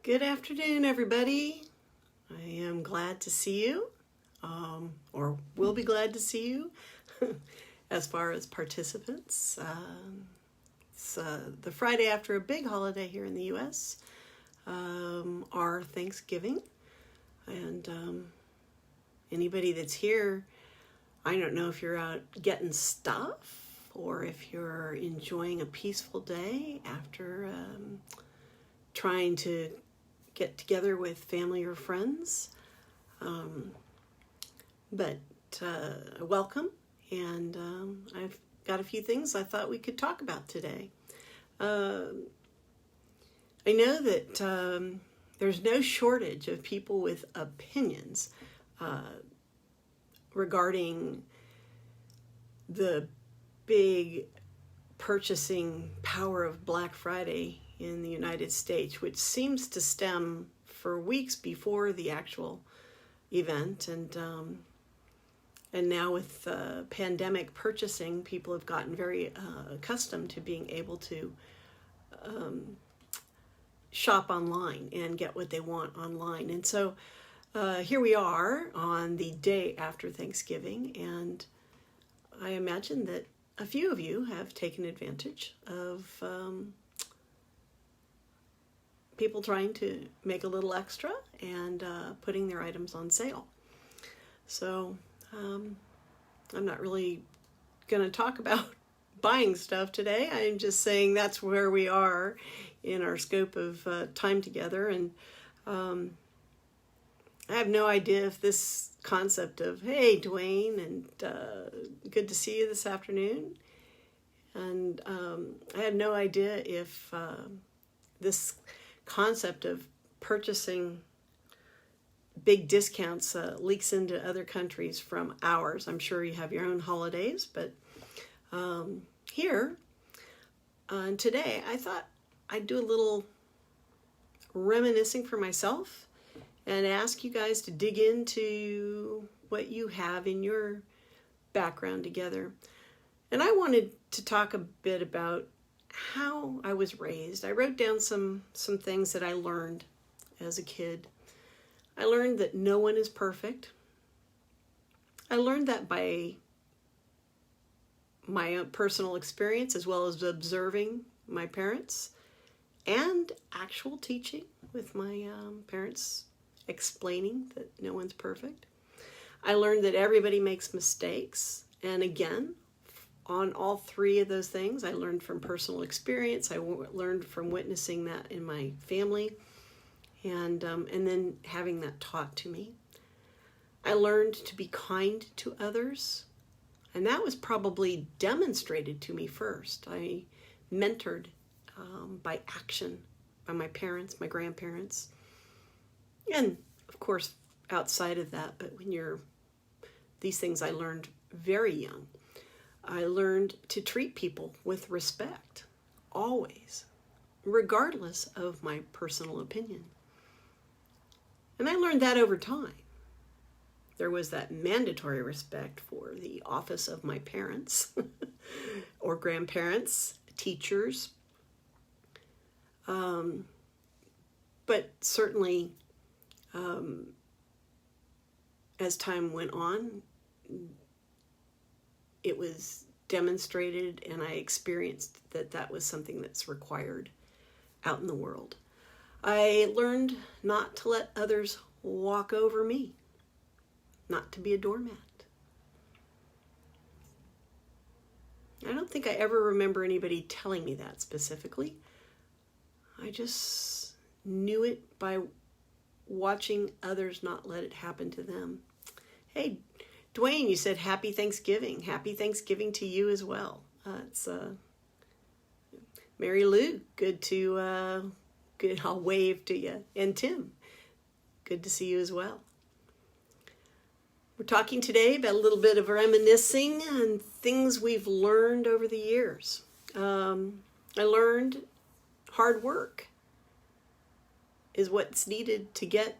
Good afternoon, everybody. I am glad to see you, or will be glad to see you as far as participants. It's the Friday after a big holiday here in the U.S., our Thanksgiving. And anybody that's here, I don't know if you're out getting stuff or if you're enjoying a peaceful day after trying to get together with family or friends. But welcome, and I've got a few things I thought we could talk about today. I know that there's no shortage of people with opinions regarding the big purchasing power of Black Friday in the United States, which seems to stem for weeks before the actual event. And now with pandemic purchasing, people have gotten very accustomed to being able to shop online and get what they want online. And so here we are on the day after Thanksgiving, and I imagine that a few of you have taken advantage of people trying to make a little extra and putting their items on sale. So I'm not really going to talk about buying stuff today. I'm just saying that's where we are in our scope of time together. And I have no idea if this concept of, hey, Dwayne, and good to see you this afternoon. And I had no idea if this concept of purchasing big discounts leaks into other countries from ours. I'm sure you have your own holidays, but here today I thought I'd do a little reminiscing for myself and ask you guys to dig into what you have in your background together. And I wanted to talk a bit about how I was raised. I wrote down some things that I learned as a kid. I learned that no one is perfect. I learned that by my own personal experience, as well as observing my parents and actual teaching with my parents explaining that no one's perfect. I learned that everybody makes mistakes. And again, on all three of those things, I learned from personal experience. I learned from witnessing that in my family, and then having that taught to me. I learned to be kind to others, and that was probably demonstrated to me first. I mentored by action by my parents, my grandparents, and of course outside of that. But these things I learned very young. I learned to treat people with respect, always, regardless of my personal opinion. And I learned that over time. There was that mandatory respect for the office of my parents or grandparents, teachers. But certainly, as time went on, it was demonstrated, and I experienced that was something that's required out in the world. I learned not to let others walk over me, not to be a doormat. I don't think I ever remember anybody telling me that specifically. I just knew it by watching others not let it happen to them. Hey, Dwayne, you said Happy Thanksgiving. Happy Thanksgiving to you as well. It's Mary Lou. Good. I'll wave to you. And Tim, good to see you as well. We're talking today about a little bit of reminiscing and things we've learned over the years. I learned hard work is what's needed to get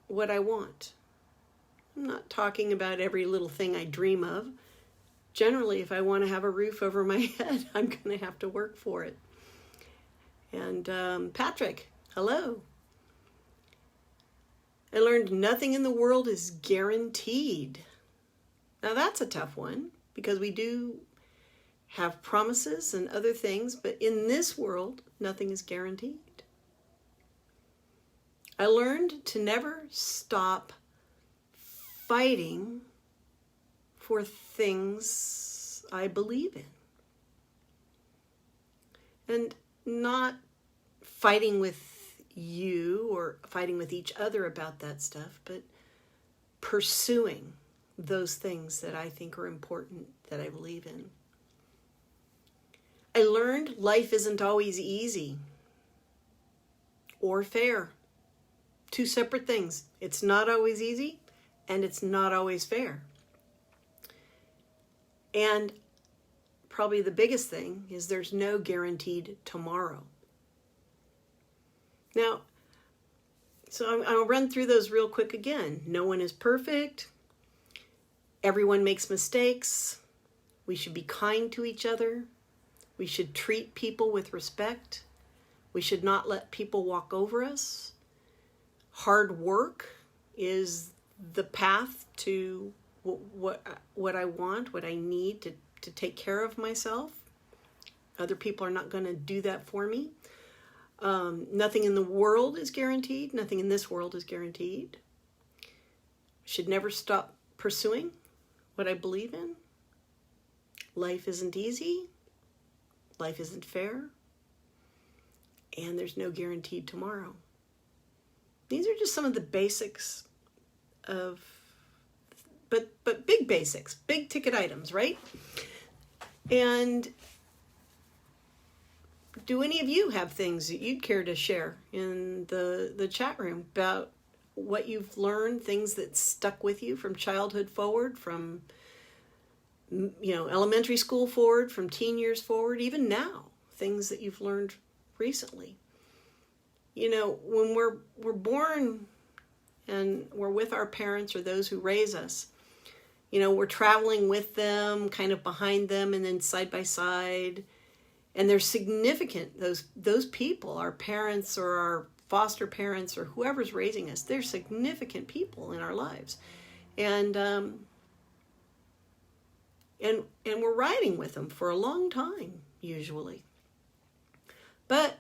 what I want. I'm not talking about every little thing I dream of. Generally, if I want to have a roof over my head, I'm going to have to work for it. And Patrick, Hello. I learned nothing in the world is guaranteed. Now that's a tough one because we do have promises and other things, but in this world, nothing is guaranteed. I learned to never stop fighting for things I believe in. And not fighting with you or fighting with each other about that stuff, but pursuing those things that I think are important, that I believe in. I learned life isn't always easy or fair. Two separate things. It's not always easy and it's not always fair. And probably the biggest thing is there's no guaranteed tomorrow. Now, so I'll run through those real quick again. No one is perfect. Everyone makes mistakes. We should be kind to each other. We should treat people with respect. We should not let people walk over us. Hard work is the path to what I want, what I need to take care of myself. Other people are not going to do that for me. Nothing in the world is guaranteed. Nothing in this world is guaranteed. Should never stop pursuing what I believe in. Life isn't easy. Life isn't fair. And there's no guaranteed tomorrow. These are just some of the basics of, but big basics, big ticket items, right? And do any of you have things that you'd care to share in the chat room about what you've learned, things that stuck with you from childhood forward, from elementary school forward, from teen years forward, even now, things that you've learned recently? When we're born and we're with our parents or those who raise us, we're traveling with them, kind of behind them and then side by side. And they're significant, those people, our parents or our foster parents or whoever's raising us, they're significant people in our lives. And we're riding with them for a long time, usually. But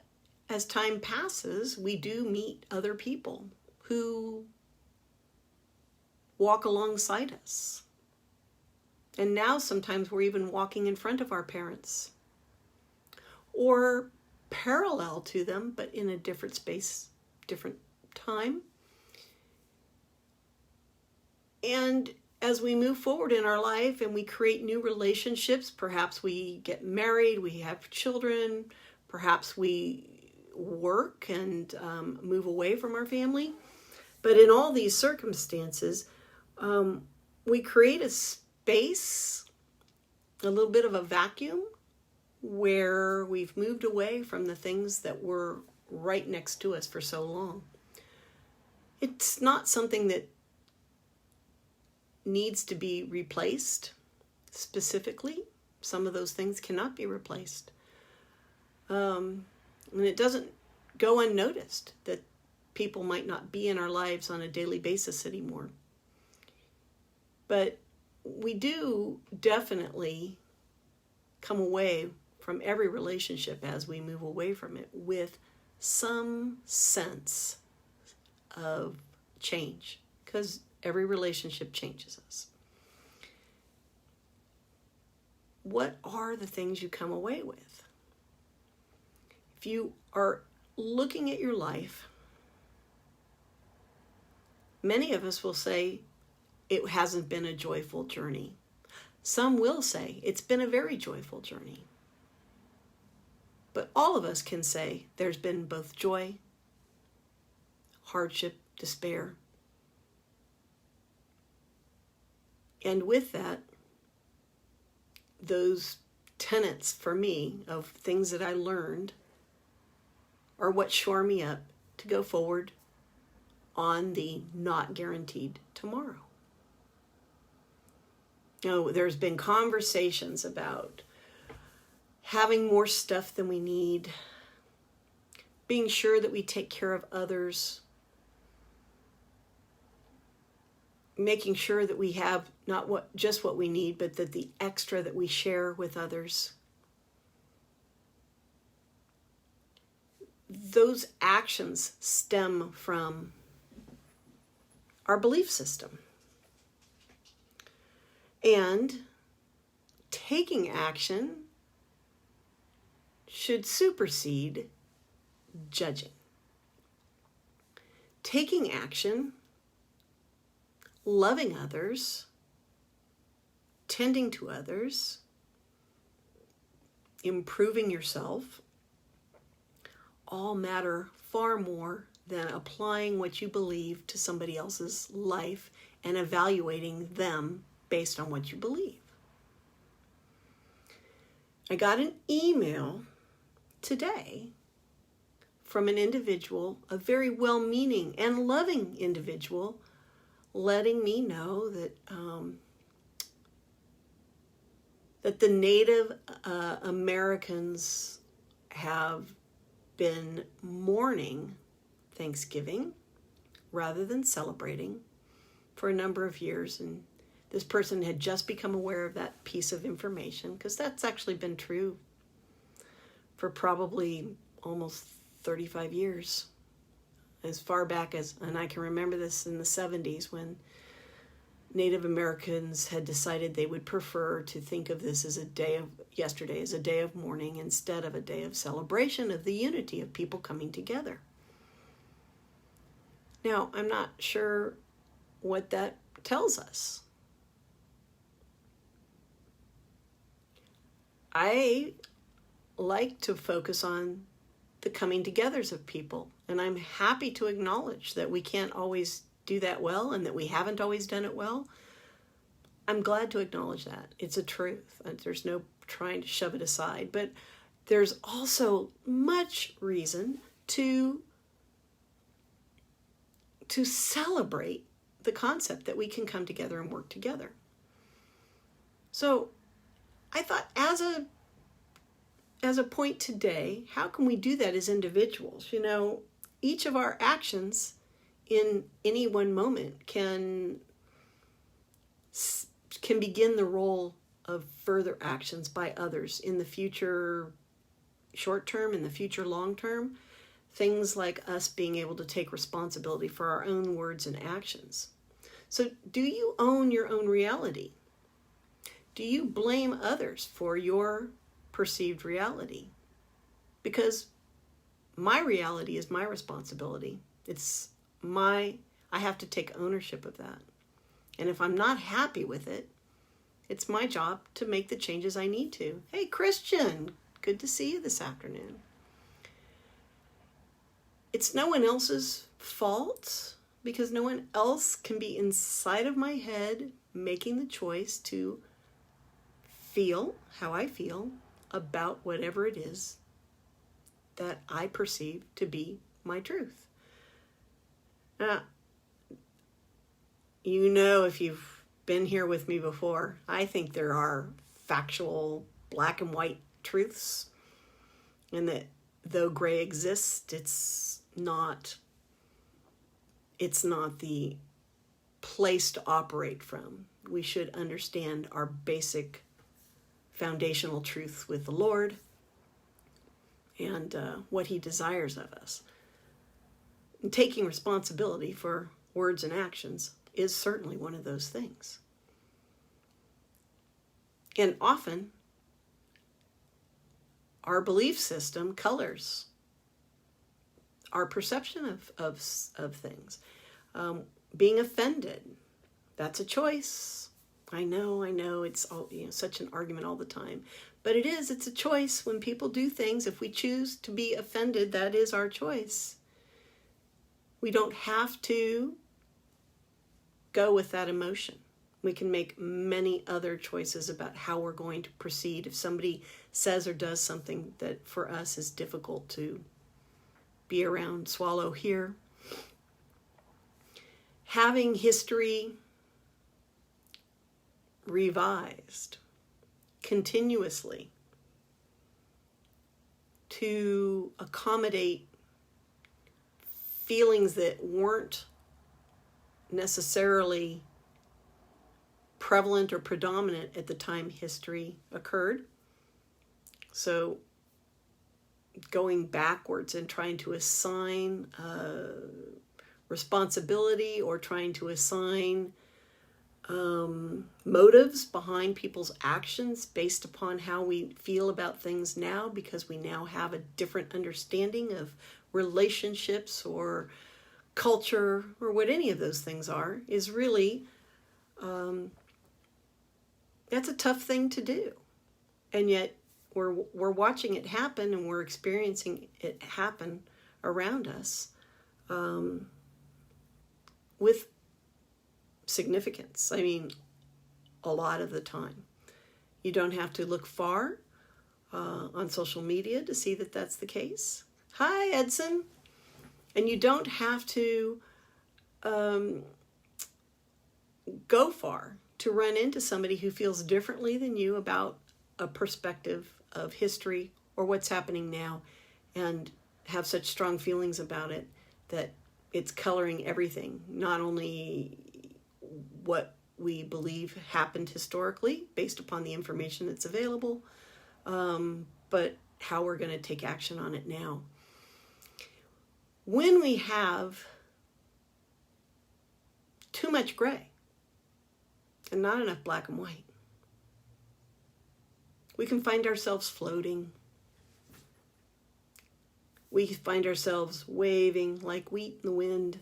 as time passes, we do meet other people who walk alongside us. And now sometimes we're even walking in front of our parents or parallel to them, but in a different space, different time. And as we move forward in our life and we create new relationships, perhaps we get married, we have children, perhaps we work and move away from our family. But in all these circumstances, we create a space, a little bit of a vacuum, where we've moved away from the things that were right next to us for so long. It's not something that needs to be replaced specifically. Some of those things cannot be replaced. And it doesn't go unnoticed that people might not be in our lives on a daily basis anymore. But we do definitely come away from every relationship as we move away from it with some sense of change, because every relationship changes us. What are the things you come away with? If you are looking at your life, many of us will say it hasn't been a joyful journey. Some will say it's been a very joyful journey. But all of us can say there's been both joy, hardship, despair. And with that, those tenets for me of things that I learned are what shore me up to go forward on the not guaranteed tomorrow. There's been conversations about having more stuff than we need, being sure that we take care of others, making sure that we have not just what we need, but that the extra that we share with others. Those actions stem from our belief system. And taking action should supersede judging. Taking action, loving others, tending to others, improving yourself, all matter far more than applying what you believe to somebody else's life and evaluating them based on what you believe. I got an email today from an individual, a very well-meaning and loving individual, letting me know that that the Native Americans have been mourning Thanksgiving rather than celebrating for a number of years. And this person had just become aware of that piece of information, because that's actually been true for probably almost 35 years. As far back as, and I can remember this in the 70s, when Native Americans had decided they would prefer to think of this as yesterday as a day of mourning instead of a day of celebration of the unity of people coming together. Now, I'm not sure what that tells us. I like to focus on the coming togethers of people, and I'm happy to acknowledge that we can't always do that well and that we haven't always done it well. I'm glad to acknowledge that. It's a truth. There's no trying to shove it aside, but there's also much reason to celebrate the concept that we can come together and work together. So I thought, as a point today, how can we do that as individuals? You know, each of our actions in any one moment can begin the role of further actions by others in the future short term, in the future long term. Things like us being able to take responsibility for our own words and actions. So, do you own your own reality? Do you blame others for your perceived reality? Because my reality is my responsibility. I have to take ownership of that. And if I'm not happy with it, it's my job to make the changes I need to. Hey, Christian, good to see you this afternoon. It's no one else's fault, because no one else can be inside of my head making the choice to feel how I feel about whatever it is that I perceive to be my truth. Now, you know, if you've been here with me before, I think there are factual black and white truths, and that though gray exists, it's not the place to operate from. We should understand our basic foundational truth with the Lord and what He desires of us. And taking responsibility for words and actions is certainly one of those things. And often, our belief system colors our perception of things. Being offended, that's a choice. I know, it's such an argument all the time. But it's a choice when people do things. If we choose to be offended, that is our choice. We don't have to go with that emotion. We can make many other choices about how we're going to proceed if somebody says or does something that for us is difficult to be around, swallow here. Having history revised continuously to accommodate feelings that weren't necessarily prevalent or predominant at the time history occurred. So going backwards and trying to assign responsibility or trying to assign motives behind people's actions based upon how we feel about things now, because we now have a different understanding of relationships or culture or what any of those things are, is really, that's a tough thing to do. And yet we're watching it happen, and we're experiencing it happen around us with significance. I mean, a lot of the time. You don't have to look far on social media to see that that's the case. Hi, Edson. And you don't have to go far to run into somebody who feels differently than you about a perspective of history or what's happening now, and have such strong feelings about it that it's coloring everything, not only what we believe happened historically based upon the information that's available, but how we're going to take action on it now. When we have too much gray and not enough black and white, we can find ourselves floating. We find ourselves waving like wheat in the wind,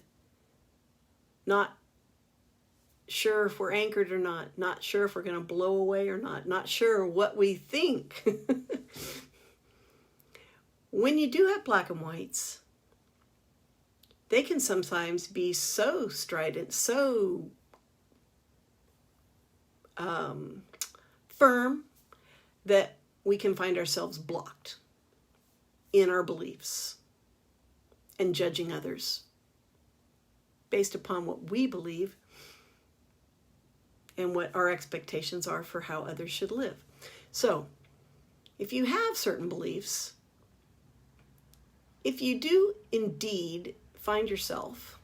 not sure if we're anchored or not sure if we're going to blow away or not sure what we think. When you do have black and whites, they can sometimes be so strident, so firm, that we can find ourselves blocked in our beliefs and judging others based upon what we believe and what our expectations are for how others should live. So, if you have certain beliefs, if you do indeed find yourself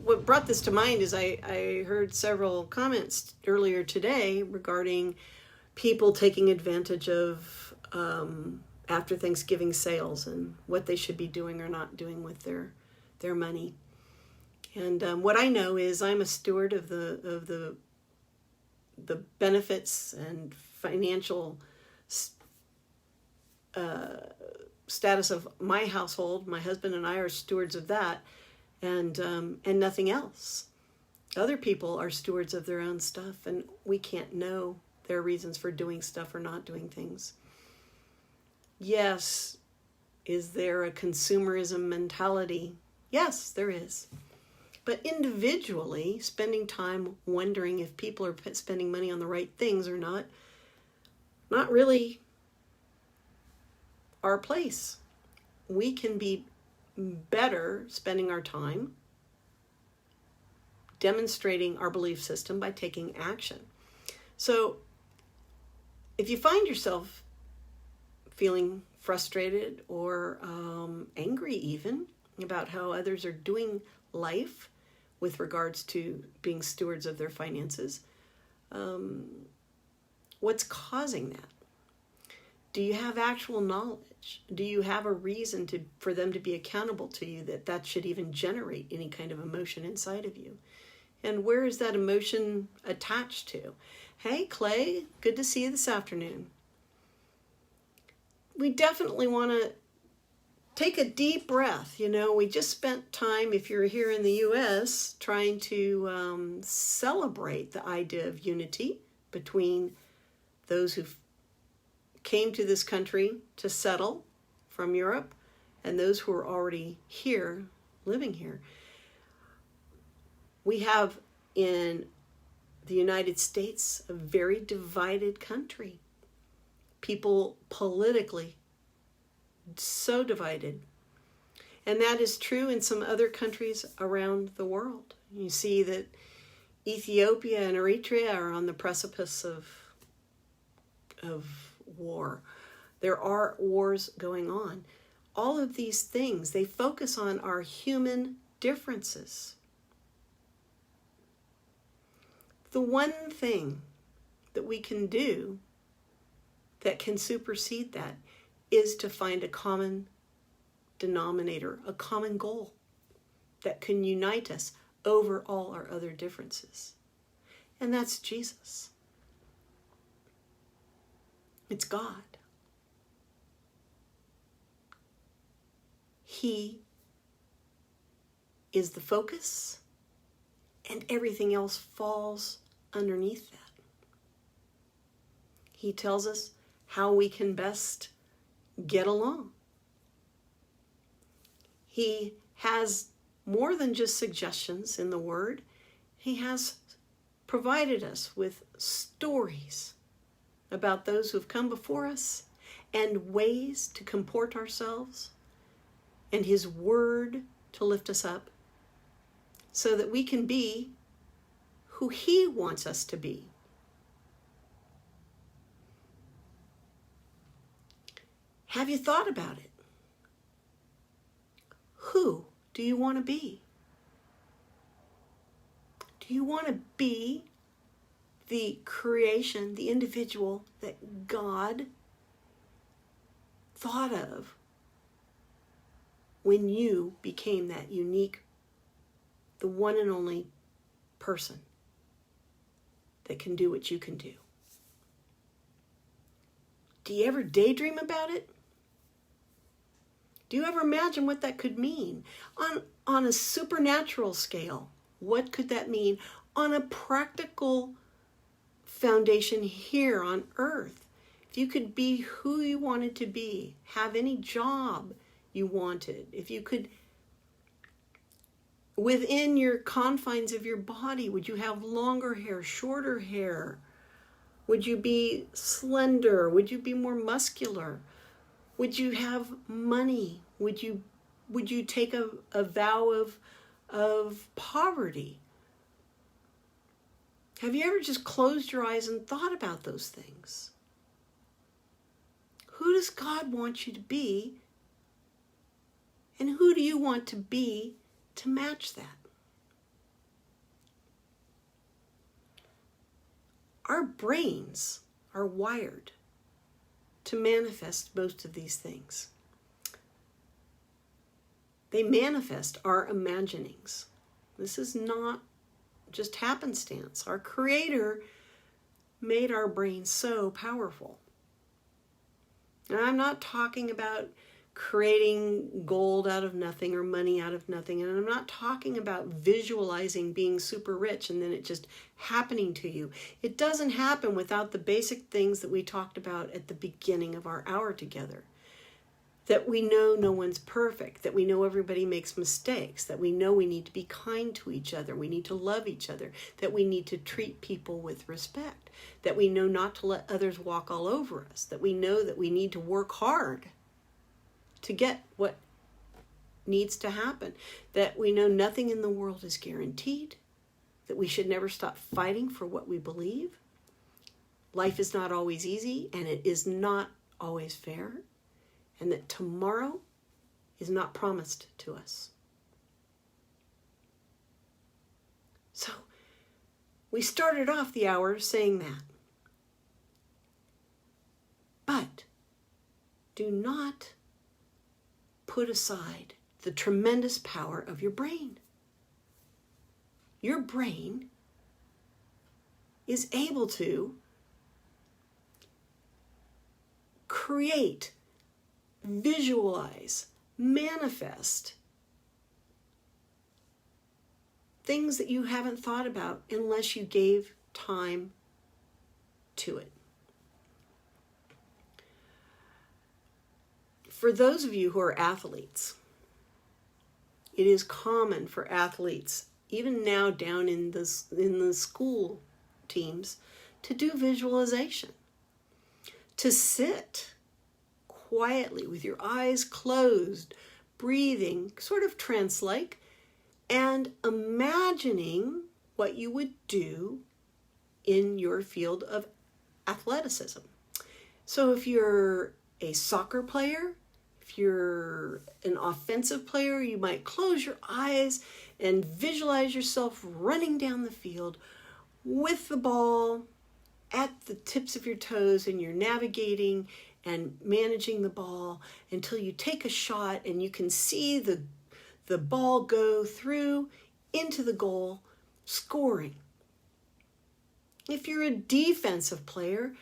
what brought this to mind is I heard several comments earlier today regarding people taking advantage of after Thanksgiving sales and what they should be doing or not doing with their money. And what I know is I'm a steward of the benefits and financial status of my household. My husband and I are stewards of that, and nothing else. Other people are stewards of their own stuff, and we can't know their reasons for doing stuff or not doing things. Yes, is there a consumerism mentality? Yes, there is. But individually, spending time wondering if people are spending money on the right things or not really our place. We can be better spending our time demonstrating our belief system by taking action. So if you find yourself feeling frustrated or angry even about how others are doing life with regards to being stewards of their finances, what's causing that? Do you have actual knowledge? Do you have a reason for them to be accountable to you that should even generate any kind of emotion inside of you? And where is that emotion attached to? Hey, Clay, good to see you this afternoon. We definitely want to take a deep breath. You know, we just spent time, if you're here in the U.S., trying to celebrate the idea of unity between those who came to this country to settle from Europe and those who are already here, living here. We have in the United States a very divided country. People politically so divided. And that is true in some other countries around the world. You see that Ethiopia and Eritrea are on the precipice of war. There are wars going on. All of these things, they focus on our human differences. The one thing that we can do that can supersede that is to find a common denominator, a common goal that can unite us over all our other differences. And that's Jesus. It's God. He is the focus, and everything else falls underneath that. He tells us how we can best get along. He has more than just suggestions in the Word. He has provided us with stories about those who have come before us and ways to comport ourselves, and His Word to lift us up so that we can be who He wants us to be. Have you thought about it? Who do you want to be? Do you want to be the creation, the individual that God thought of when you became that unique, the one and only person that can do what you can do? Do you ever daydream about it? Do you ever imagine what that could mean? On a supernatural scale, what could that mean? On a practical foundation here on earth, if you could be who you wanted to be, have any job you wanted, if you could, within your confines of your body, would you have longer hair, shorter hair? Would you be slender? Would you be more muscular? Would you have money? Would you take a vow of poverty? Have you ever just closed your eyes and thought about those things? Who does God want you to be? And who do you want to be to match that? Our brains are wired to manifest most of these things. They manifest our imaginings. This is not just happenstance. Our Creator made our brains so powerful. And I'm not talking about creating gold out of nothing or money out of nothing. And I'm not talking about visualizing being super rich and then it just happening to you. It doesn't happen without the basic things that we talked about at the beginning of our hour together. That we know no one's perfect, that we know everybody makes mistakes, that we know we need to be kind to each other, we need to love each other, that we need to treat people with respect, that we know not to let others walk all over us, that we know that we need to work hard to get what needs to happen, that we know nothing in the world is guaranteed, that we should never stop fighting for what we believe. Life is not always easy, and it is not always fair, and that tomorrow is not promised to us. So, we started off the hour saying that. But do not put aside the tremendous power of your brain. Your brain is able to create, visualize, manifest things that you haven't thought about unless you gave time to it. For those of you who are athletes, it is common for athletes, even now down in the school teams, to do visualization. To sit quietly with your eyes closed, breathing, sort of trance-like, and imagining what you would do in your field of athleticism. So if you're a soccer player, if you're an offensive player, you might close your eyes and visualize yourself running down the field with the ball at the tips of your toes, and you're navigating and managing the ball until you take a shot and you can see the ball go through into the goal, scoring. If you're a defensive player,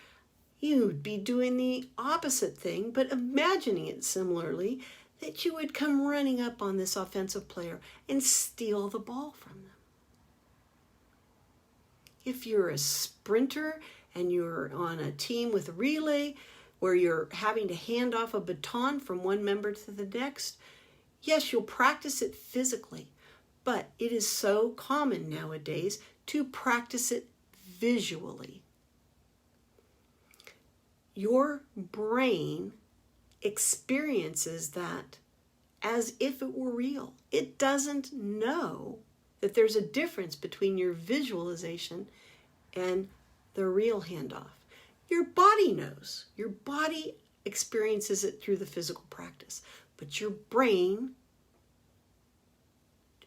you'd be doing the opposite thing, but imagining it similarly, that you would come running up on this offensive player and steal the ball from them. If you're a sprinter and you're on a team with a relay where you're having to hand off a baton from one member to the next, yes, you'll practice it physically, but it is so common nowadays to practice it visually. Your brain experiences that as if it were real. It doesn't know that there's a difference between your visualization and the real handoff. Your body knows. Your body experiences it through the physical practice, but your brain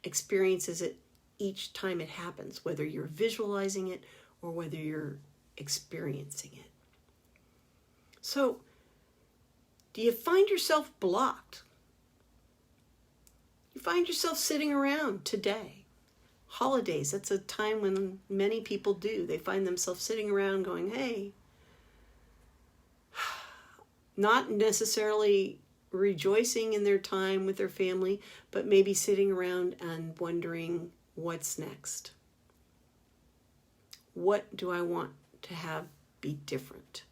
experiences it each time it happens, whether you're visualizing it or whether you're experiencing it. So, do you find yourself blocked? You find yourself sitting around today. Holidays, that's a time when many people do. They find themselves sitting around going, hey, not necessarily rejoicing in their time with their family, but maybe sitting around and wondering what's next. What do I want to have be different?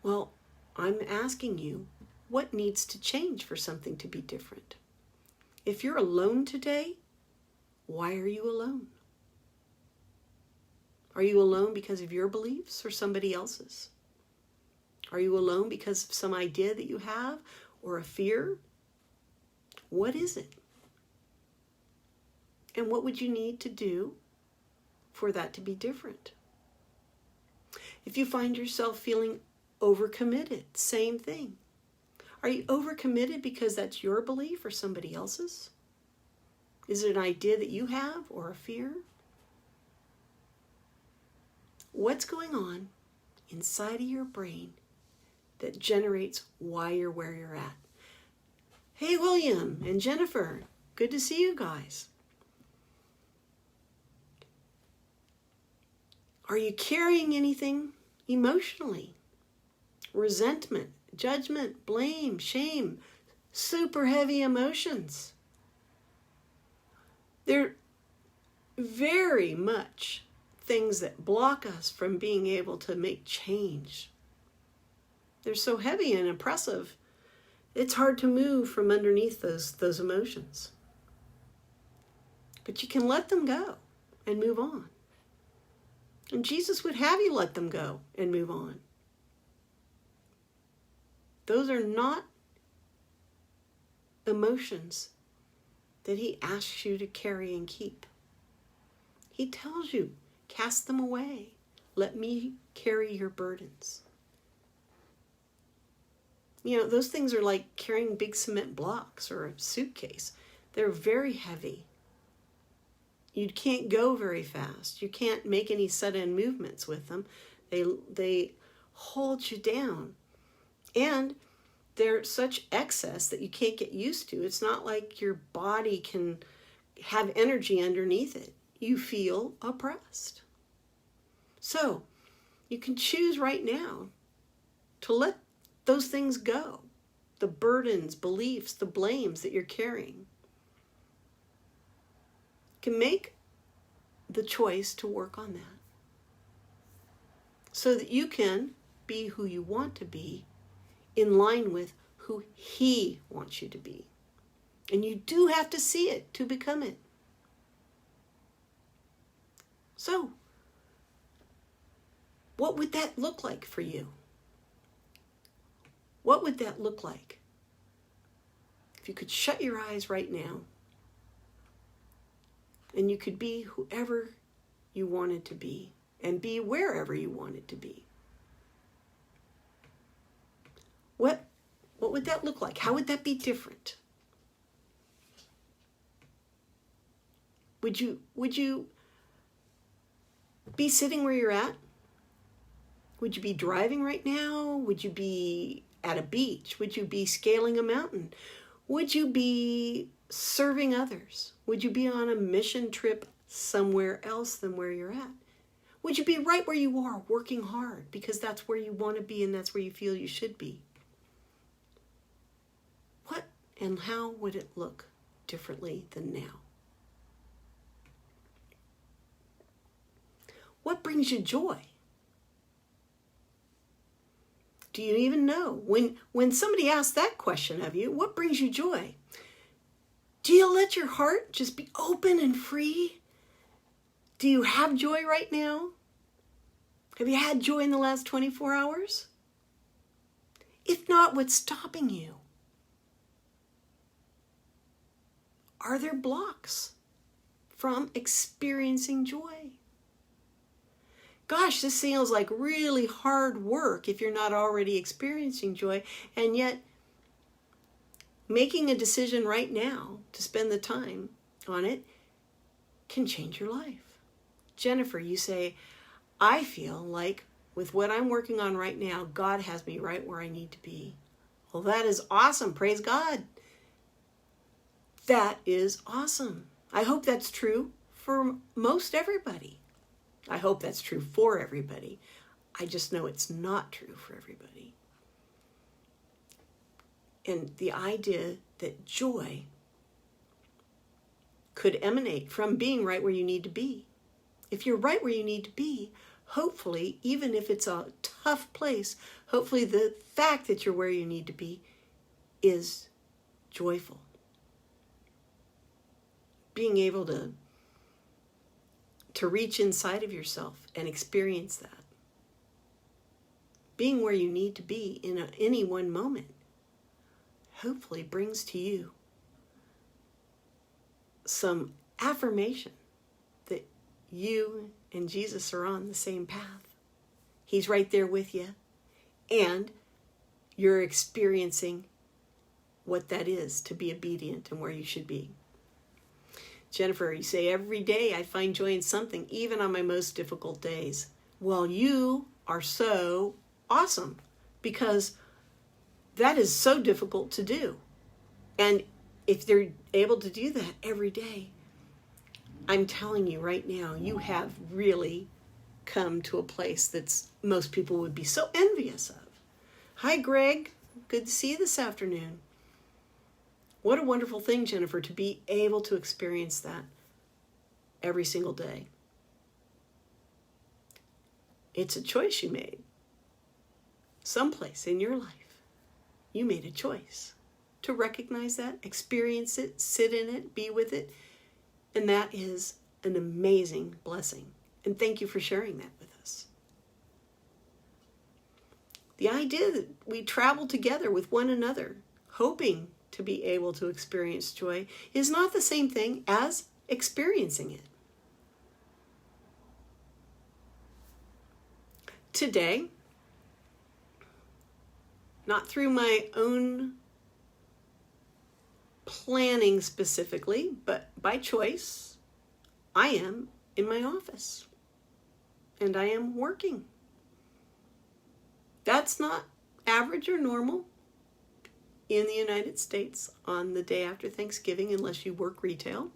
Well, I'm asking you, what needs to change for something to be different? If you're alone today, why are you alone? Are you alone because of your beliefs or somebody else's? Are you alone because of some idea that you have or a fear? What is it? And what would you need to do for that to be different? If you find yourself feeling overcommitted, same thing. Are you overcommitted because that's your belief or somebody else's? Is it an idea that you have or a fear? What's going on inside of your brain that generates why you're where you're at? Hey, William and Jennifer, good to see you guys. Are you carrying anything emotionally? Resentment, judgment, blame, shame, super heavy emotions. They're very much things that block us from being able to make change. They're so heavy and oppressive, it's hard to move from underneath those emotions. But you can let them go and move on. And Jesus would have you let them go and move on. Those are not emotions that he asks you to carry and keep. He tells you, cast them away. Let me carry your burdens. You know, those things are like carrying big cement blocks or a suitcase. They're very heavy. You can't go very fast. You can't make any sudden movements with them. They hold you down. And they're such excess that you can't get used to. It's not like your body can have energy underneath it. You feel oppressed. So, you can choose right now to let those things go. The burdens, beliefs, the blames that you're carrying. You can make the choice to work on that so that you can be who you want to be in line with who he wants you to be. And you do have to see it to become it. So, what would that look like for you? What would that look like if you could shut your eyes right now and you could be whoever you wanted to be and be wherever you wanted to be? would that look like? How would that be different? Would you be sitting where you're at? Would you be driving right now? Would you be at a beach? Would you be scaling a mountain? Would you be serving others? Would you be on a mission trip somewhere else than where you're at? Would you be right where you are, working hard because that's where you want to be and that's where you feel you should be? What and how would it look differently than now? What brings you joy? Do you even know? When somebody asks that question of you, what brings you joy? Do you let your heart just be open and free? Do you have joy right now? Have you had joy in the last 24 hours? If not, what's stopping you? Are there blocks from experiencing joy? Gosh, this feels like really hard work if you're not already experiencing joy, and yet making a decision right now to spend the time on it can change your life. Jennifer, you say, I feel like with what I'm working on right now, God has me right where I need to be. Well, that is awesome. Praise God. That is awesome. I hope that's true for most everybody. I hope that's true for everybody. I just know it's not true for everybody. And the idea that joy could emanate from being right where you need to be. If you're right where you need to be, hopefully, even if it's a tough place, hopefully the fact that you're where you need to be is joyful. Being able to reach inside of yourself and experience that. Being where you need to be in any one moment hopefully brings to you some affirmation that you and Jesus are on the same path. He's right there with you, and you're experiencing what that is to be obedient and where you should be. Jennifer, you say, every day I find joy in something, even on my most difficult days. Well, you are so awesome because that is so difficult to do. And if they're able to do that every day, I'm telling you right now, you have really come to a place that's most people would be so envious of. Hi, Greg. Good to see you this afternoon. What a wonderful thing, Jennifer, to be able to experience that every single day. It's a choice you made. Someplace in your life, you made a choice to recognize that, experience it, sit in it, be with it. And that is an amazing blessing. And thank you for sharing that with us. The idea that we travel together with one another, hoping to be able to experience joy, is not the same thing as experiencing it. Today, not through my own planning specifically, but by choice, I am in my office and I am working. That's not average or normal in the United States on the day after Thanksgiving, unless you work retail.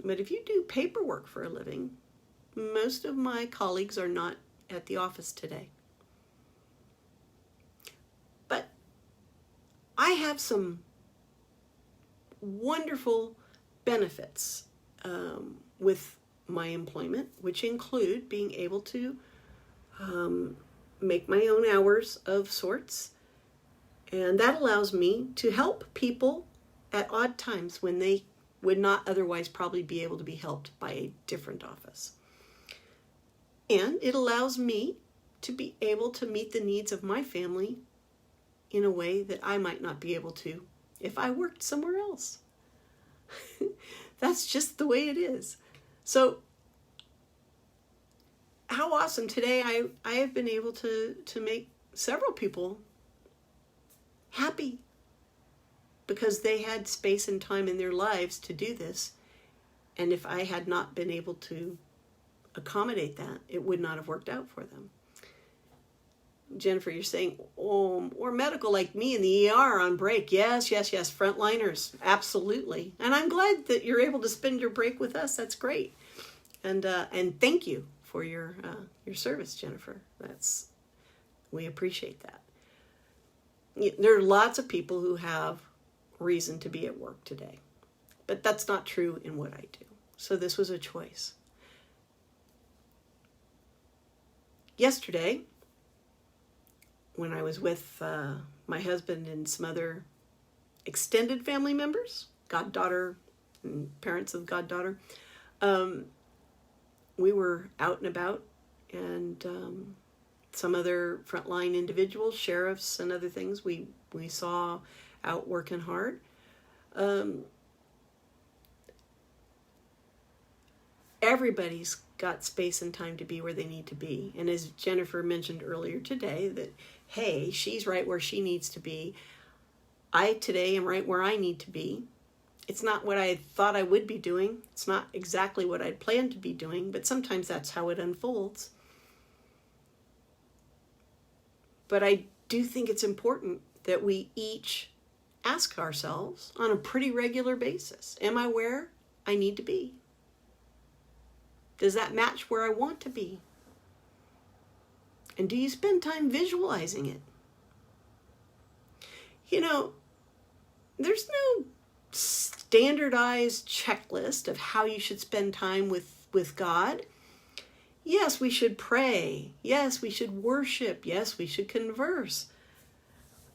But if you do paperwork for a living, most of my colleagues are not at the office today. But I have some wonderful benefits with my employment, which include being able to make my own hours of sorts. And that allows me to help people at odd times when they would not otherwise probably be able to be helped by a different office. And it allows me to be able to meet the needs of my family in a way that I might not be able to if I worked somewhere else. That's just the way it is. So how awesome. Today I have been able to make several people happy because they had space and time in their lives to do this. And if I had not been able to accommodate that, it would not have worked out for them. Jennifer, you're saying, or medical like me in the ER on break. Yes, frontliners, absolutely. And I'm glad that you're able to spend your break with us. That's great. And thank you for your service, Jennifer. We appreciate that. There are lots of people who have reason to be at work today, but that's not true in what I do. So this was a choice. Yesterday, when I was with my husband and some other extended family members, goddaughter and parents of goddaughter, we were out and about, and some other frontline individuals, sheriffs and other things we saw out working hard. Everybody's got space and time to be where they need to be. And as Jennifer mentioned earlier today, that, hey, she's right where she needs to be. I today am right where I need to be. It's not what I thought I would be doing. It's not exactly what I'd planned to be doing, but sometimes that's how it unfolds. But I do think it's important that we each ask ourselves on a pretty regular basis, am I where I need to be? Does that match where I want to be? And do you spend time visualizing it? You know, there's no standardized checklist of how you should spend time with God. Yes, we should pray. Yes, we should worship. Yes, we should converse.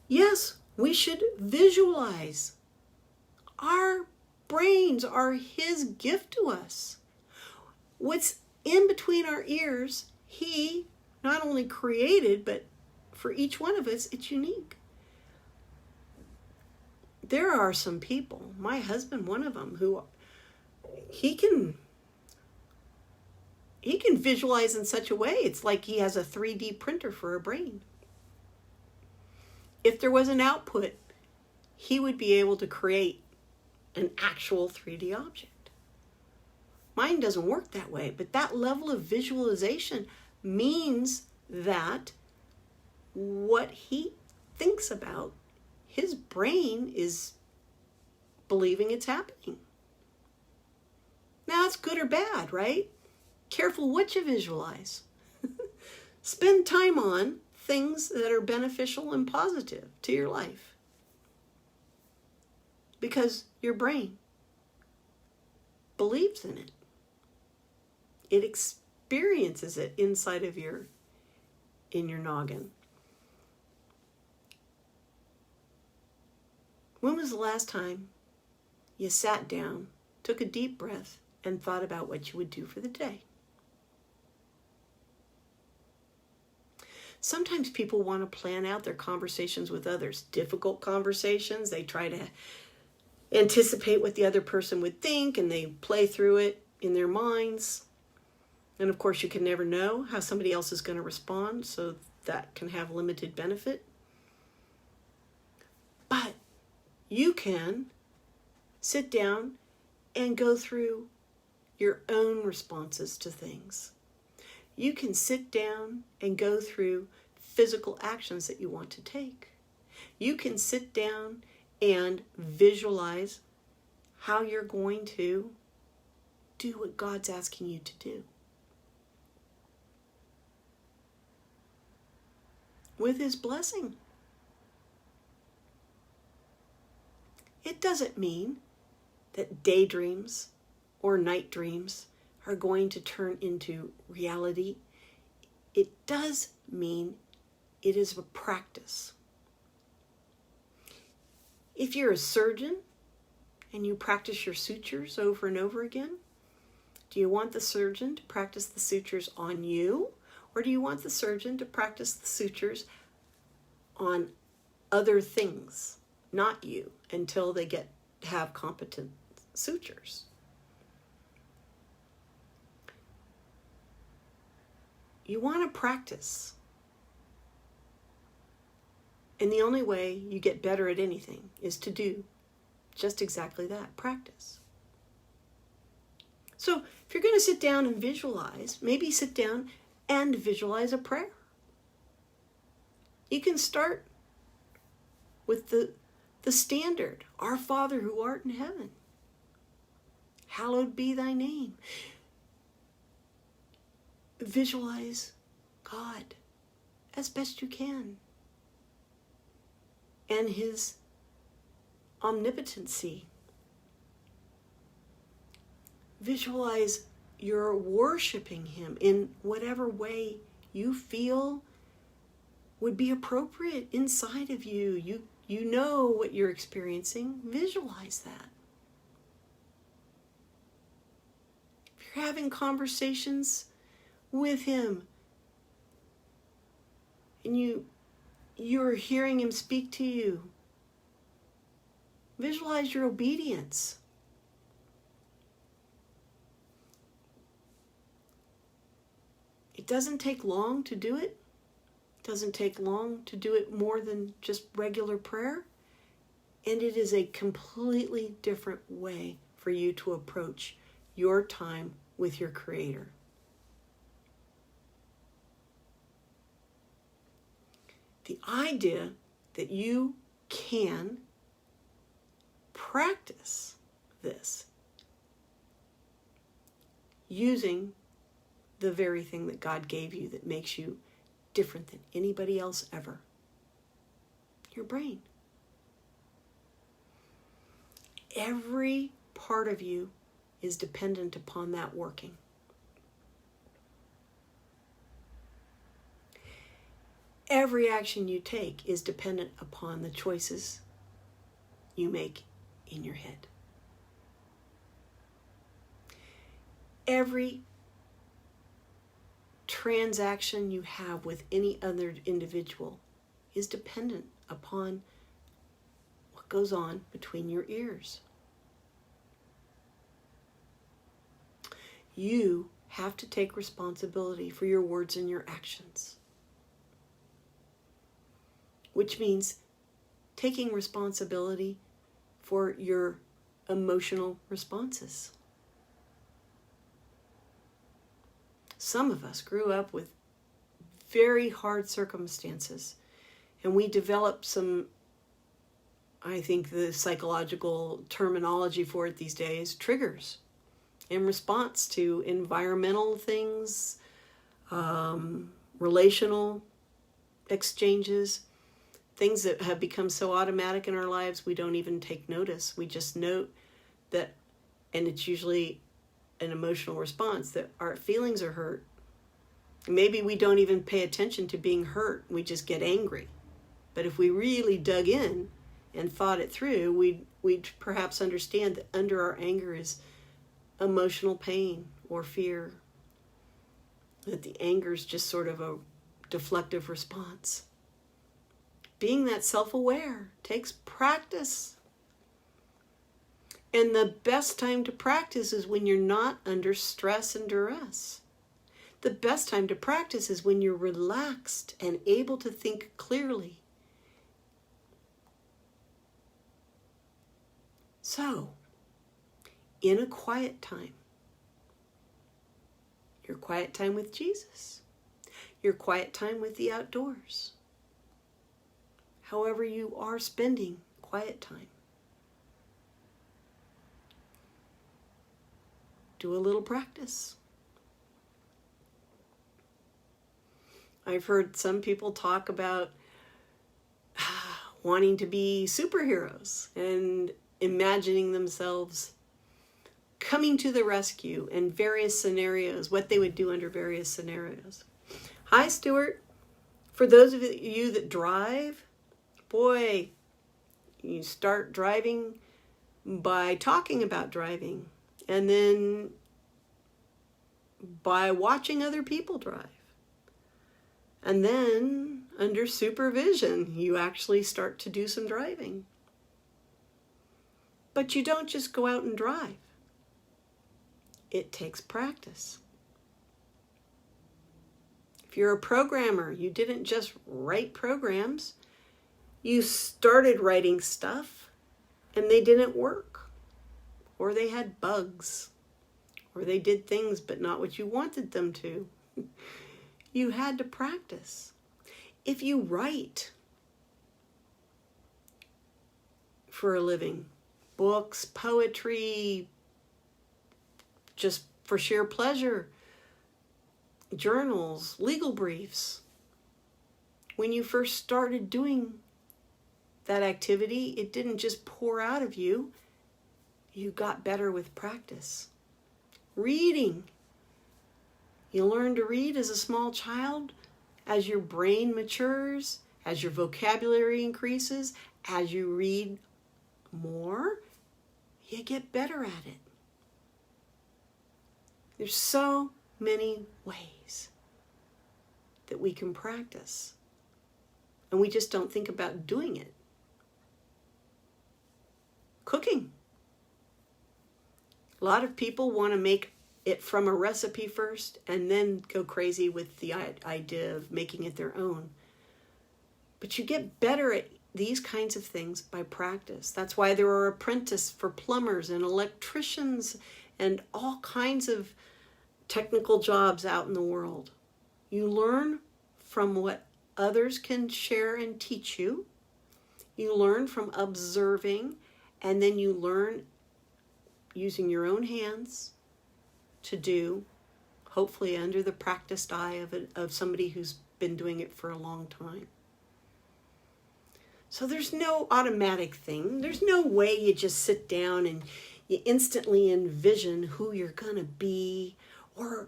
Yes, we should visualize. Our brains are His gift to us. What's in between our ears, He not only created, but for each one of us, it's unique. There are some people, my husband, one of them, who he can visualize in such a way, it's like he has a 3D printer for a brain. If there was an output, he would be able to create an actual 3D object. Mine doesn't work that way, but that level of visualization means that what he thinks about, his brain is believing it's happening. Now, it's good or bad, right? Careful what you visualize. Spend time on things that are beneficial and positive to your life. Because your brain believes in it. It experiences it inside of in your noggin. When was the last time you sat down, took a deep breath, and thought about what you would do for the day? Sometimes people want to plan out their conversations with others. Difficult conversations. They try to anticipate what the other person would think, and they play through it in their minds. And of course, you can never know how somebody else is going to respond, so that can have limited benefit. But you can sit down and go through your own responses to things. You can sit down and go through physical actions that you want to take. You can sit down and visualize how you're going to do what God's asking you to do. With His blessing. It doesn't mean that daydreams or night dreams are going to turn into reality. It does mean it is a practice. If you're a surgeon and you practice your sutures over and over again, do you want the surgeon to practice the sutures on you, or do you want the surgeon to practice the sutures on other things, not you, until they have competent sutures? You want to practice. And the only way you get better at anything is to do just exactly that, practice. So if you're going to sit down and visualize, maybe sit down and visualize a prayer. You can start with the standard, Our Father who art in heaven, hallowed be thy name. Visualize God as best you can and his omnipotency. Visualize you're worshiping him in whatever way you feel would be appropriate inside of you. You know what you're experiencing. Visualize that. If you're having conversations with him and you're hearing him speak to you, visualize your obedience. It doesn't take long to do it. It doesn't take long to do it more than just regular prayer. And it is a completely different way for you to approach your time with your Creator. The idea that you can practice this using the very thing that God gave you that makes you different than anybody else ever. Your brain. Every part of you is dependent upon that working. Every action you take is dependent upon the choices you make in your head. Every transaction you have with any other individual is dependent upon what goes on between your ears. You have to take responsibility for your words and your actions, which means taking responsibility for your emotional responses. Some of us grew up with very hard circumstances, and we developed some, I think the psychological terminology for it these days, triggers in response to environmental things, relational exchanges, things that have become so automatic in our lives we don't even take notice. We just note that, and it's usually an emotional response, that our feelings are hurt. Maybe we don't even pay attention to being hurt. We just get angry. But if we really dug in and thought it through, we'd perhaps understand that under our anger is emotional pain or fear. That the anger is just sort of a deflective response. Being that self-aware takes practice. And the best time to practice is when you're not under stress and duress. The best time to practice is when you're relaxed and able to think clearly. So, in a quiet time, your quiet time with Jesus, your quiet time with the outdoors, however you are spending quiet time, do a little practice. I've heard some people talk about wanting to be superheroes and imagining themselves coming to the rescue in various scenarios, what they would do under various scenarios. Hi, Stuart. For those of you that drive, boy, you start driving by talking about driving. And then by watching other people drive. And then under supervision, you actually start to do some driving. But you don't just go out and drive. It takes practice. If you're a programmer, you didn't just write programs. You started writing stuff and they didn't work, or they had bugs, or they did things but not what you wanted them to. You had to practice. If you write for a living, books, poetry, just for sheer pleasure, journals, legal briefs, when you first started doing that activity, it didn't just pour out of you. You got better with practice. Reading. You learn to read as a small child. As your brain matures, as your vocabulary increases, as you read more, you get better at it. There's so many ways that we can practice, and we just don't think about doing it. Cooking. A lot of people want to make it from a recipe first and then go crazy with the idea of making it their own. But you get better at these kinds of things by practice. That's why there are apprentices for plumbers and electricians and all kinds of technical jobs out in the world. You learn from what others can share and teach you. You learn from observing, and then you learn using your own hands to do, hopefully under the practiced eye of somebody who's been doing it for a long time. So there's no automatic thing. There's no way you just sit down and you instantly envision who you're going to be or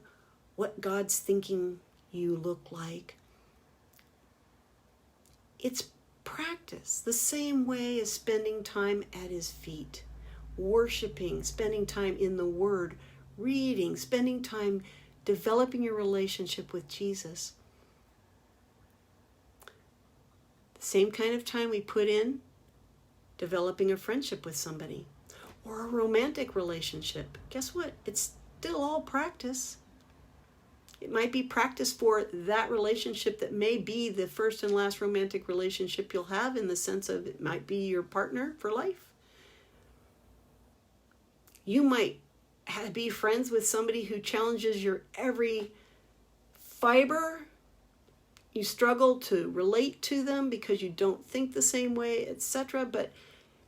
what God's thinking you look like. It's practice, the same way as spending time at His feet, worshiping, spending time in the Word, reading, spending time developing your relationship with Jesus. The same kind of time we put in developing a friendship with somebody or a romantic relationship. Guess what? It's still all practice. It might be practice for that relationship that may be the first and last romantic relationship you'll have, in the sense of it might be your partner for life. You might be friends with somebody who challenges your every fiber. You struggle to relate to them because you don't think the same way, etc. But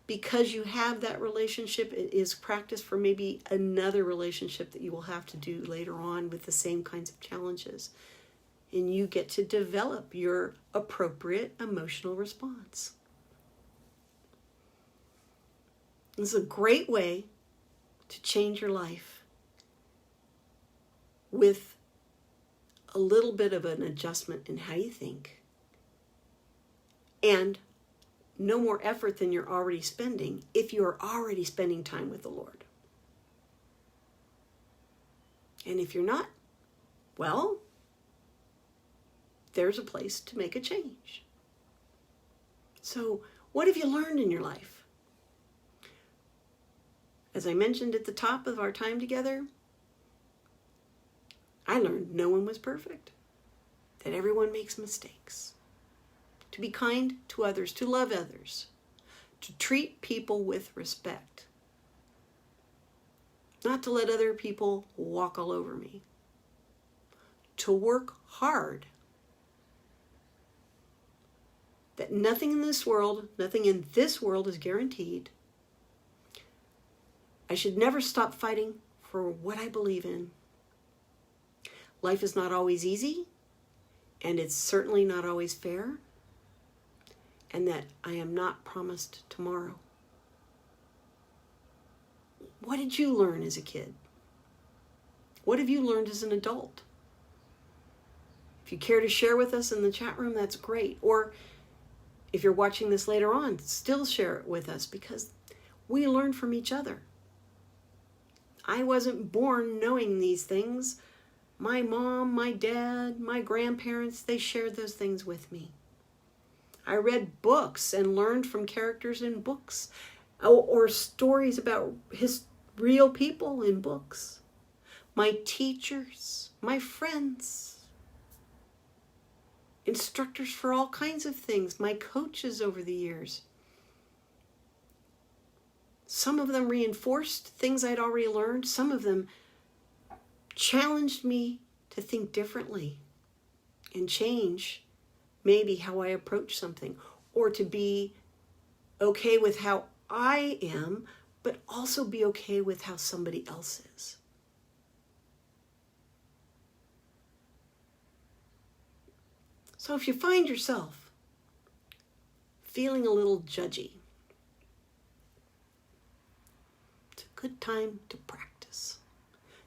because you have that relationship, it is practice for maybe another relationship that you will have to do later on with the same kinds of challenges. And you get to develop your appropriate emotional response. This is a great way to change your life with a little bit of an adjustment in how you think, and no more effort than you're already spending if you're already spending time with the Lord. And if you're not, well, there's a place to make a change. So, what have you learned in your life? As I mentioned at the top of our time together, I learned no one was perfect, that everyone makes mistakes. To be kind to others, to love others, to treat people with respect. Not to let other people walk all over me. To work hard. That nothing in this world is guaranteed. I should never stop fighting for what I believe in. Life is not always easy, and it's certainly not always fair, and that I am not promised tomorrow. What did you learn as a kid? What have you learned as an adult? If you care to share with us in the chat room, that's great. Or if you're watching this later on, still share it with us, because we learn from each other. I wasn't born knowing these things. My mom, my dad, my grandparents, they shared those things with me. I read books and learned from characters in books, or stories about real people in books. My teachers, my friends. instructors for all kinds of things, my coaches over the years. Some of them reinforced things I'd already learned. Some of them challenged me to think differently and change maybe how I approach something, or to be okay with how I am, but also be okay with how somebody else is. So if you find yourself feeling a little judgy, it's a good time to practice.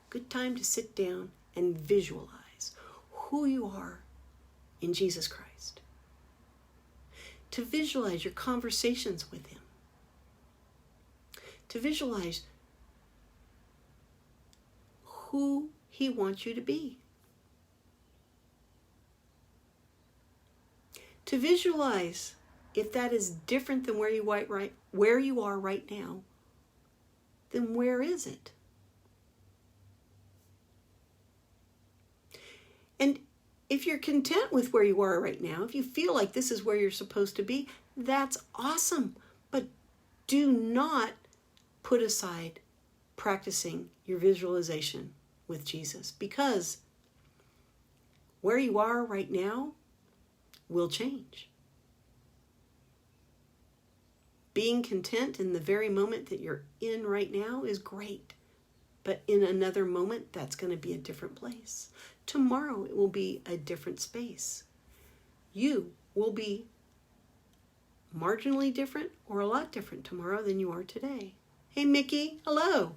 Good time to sit down and visualize who you are in Jesus Christ. To visualize your conversations with Him. To visualize who He wants you to be. To visualize if that is different than where you are right now, then where is it? And if you're content with where you are right now, if you feel like this is where you're supposed to be, that's awesome. But do not put aside practicing your visualization with Jesus, because where you are right now will change. Being content in the very moment that you're in right now is great, but in another moment, that's going to be a different place. Tomorrow, it will be a different space. You will be marginally different or a lot different tomorrow than you are today. Hey, Mickey, hello.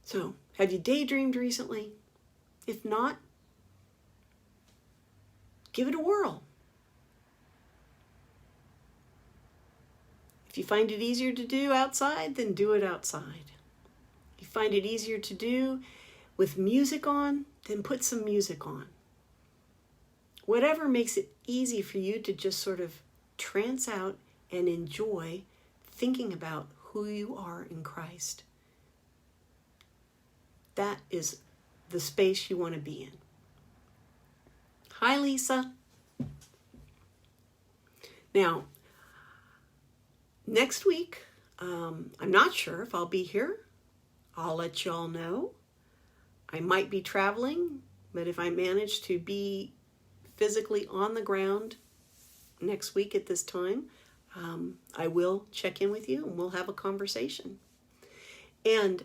So, have you daydreamed recently? If not, give it a whirl. If you find it easier to do outside, then do it outside. If you find it easier to do with music on, then put some music on. Whatever makes it easy for you to just sort of trance out and enjoy thinking about who you are in Christ. That is the space you want to be in. Hi, Lisa. Now, next week, I'm not sure if I'll be here. I'll let y'all know. I might be traveling, but if I manage to be physically on the ground next week at this time, I will check in with you and we'll have a conversation. And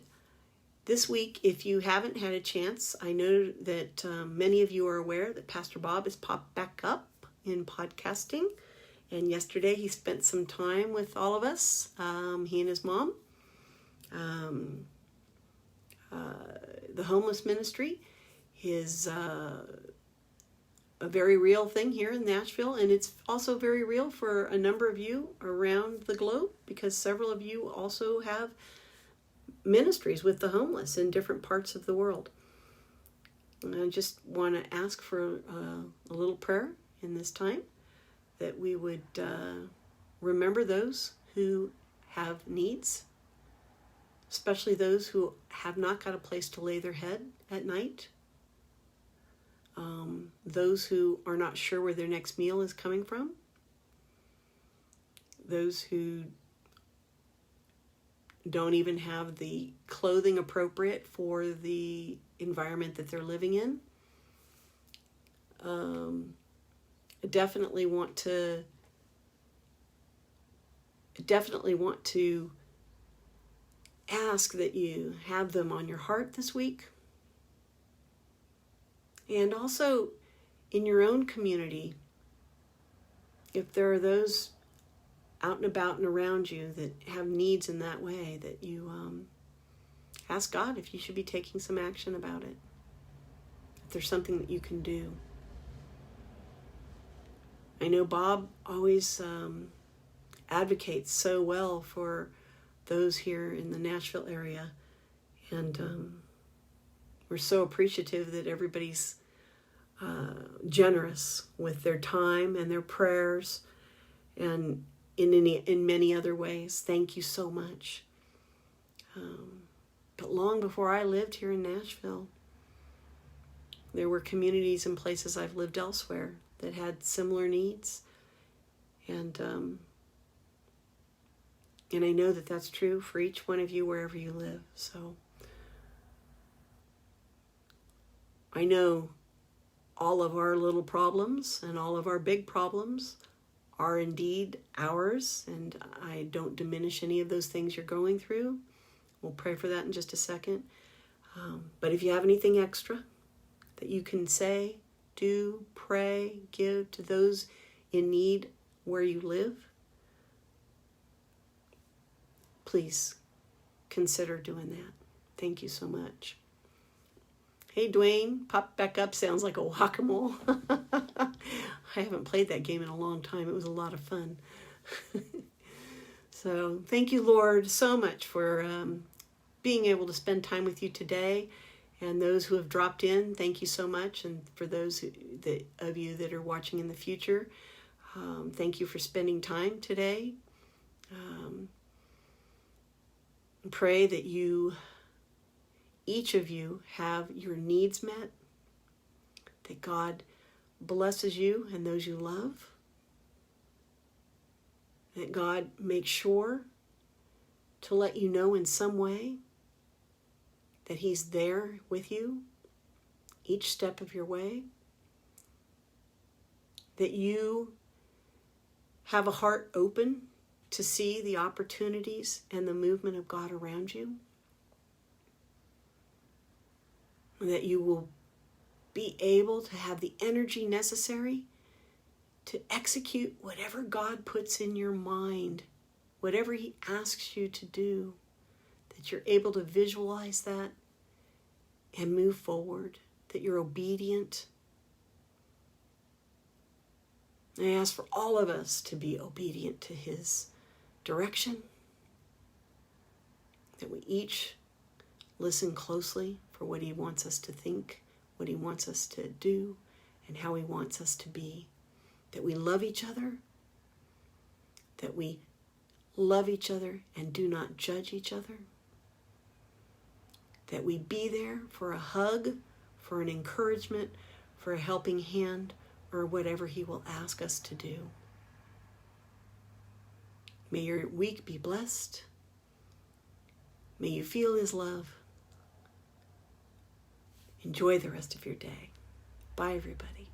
this week, if you haven't had a chance, I know that many of you are aware that Pastor Bob has popped back up in podcasting. And yesterday he spent some time with all of us, he and his mom, the homeless ministry is a very real thing here in Nashville, and it's also very real for a number of you around the globe, because several of you also have ministries with the homeless in different parts of the world. And I just want to ask for a little prayer in this time, that we would remember those who have needs, especially those who have not got a place to lay their head at night, those who are not sure where their next meal is coming from, those who don't even have the clothing appropriate for the environment that they're living in. I definitely want to ask that you have them on your heart this week. And also in your own community, if there are those out and about and around you that have needs in that way, that you ask God if you should be taking some action about it, if there's something that you can do. I know Bob always advocates so well for those here in the Nashville area, and we're so appreciative that everybody's generous with their time and their prayers, and in many other ways. Thank you so much. But long before I lived here in Nashville, There were communities and places I've lived elsewhere that had similar needs. And I know that that's true for each one of you wherever you live. So I know all of our little problems and all of our big problems are indeed ours, and I don't diminish any of those things you're going through. We'll pray for that in just a second. But if you have anything extra that you can say, do, pray, give to those in need where you live, please consider doing that. Thank you so much. Hey, Dwayne, pop back up. Sounds like a whack-a-mole. I haven't played that game in a long time. It was a lot of fun. So thank you, Lord, so much for being able to spend time with you today. And those who have dropped in, thank you so much. And for those of you that are watching in the future, thank you for spending time today. Pray that each of you have your needs met, that God blesses you and those you love, that God makes sure to let you know in some way that He's there with you each step of your way, that you have a heart open to see the opportunities and the movement of God around you, that you will be able to have the energy necessary to execute whatever God puts in your mind, whatever He asks you to do, that you're able to visualize that and move forward, that you're obedient. I ask for all of us to be obedient to His direction, that we each listen closely for what He wants us to think, what He wants us to do, and how He wants us to be. That we love each other, that we love each other and do not judge each other, that we be there for a hug, for an encouragement, for a helping hand, or whatever He will ask us to do. May your week be blessed. May you feel His love. Enjoy the rest of your day. Bye, everybody.